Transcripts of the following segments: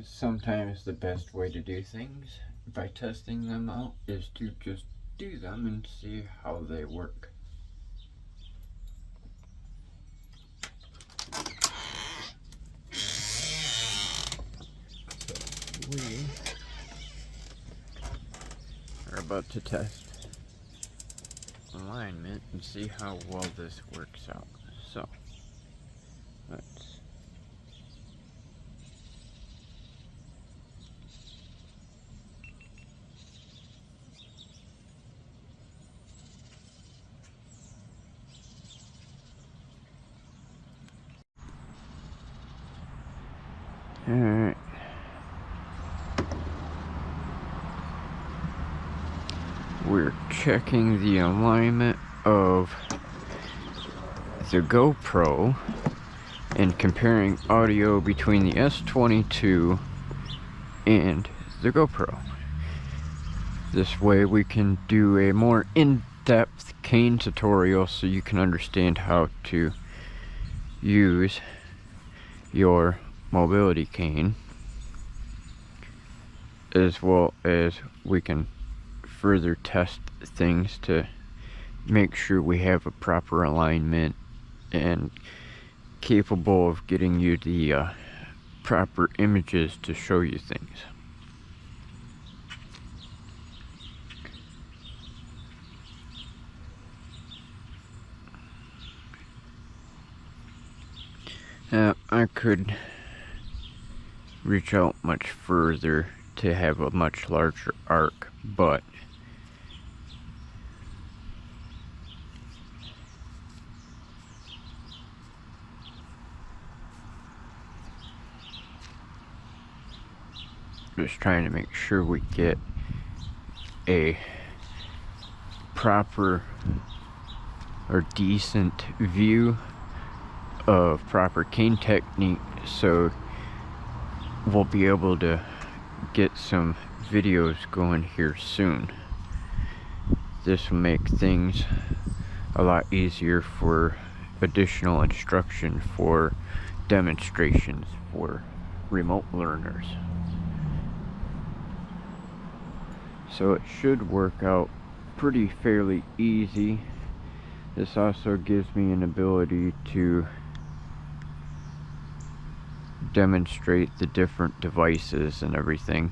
sometimes the best way to do things by testing them out is to just do them and see how they work. So we are about to test alignment and see how well this works out. So let's Alright. We're checking the alignment of the GoPro and comparing audio between the S22 and the GoPro. This way we can do a more in-depth cane tutorial so you can understand how to use your mobility cane, as well as we can further test things to make sure we have a proper alignment and capable of getting you the proper images to show you things. I could reach out much further to have a much larger arc, but just trying to make sure we get a proper or decent view of proper cane technique, so we'll be able to get some videos going here soon. This will make things a lot easier for additional instruction for demonstrations for remote learners. So it should work out pretty fairly easy. This also gives me an ability to demonstrate the different devices and everything.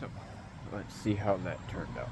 So let's see how that turned out.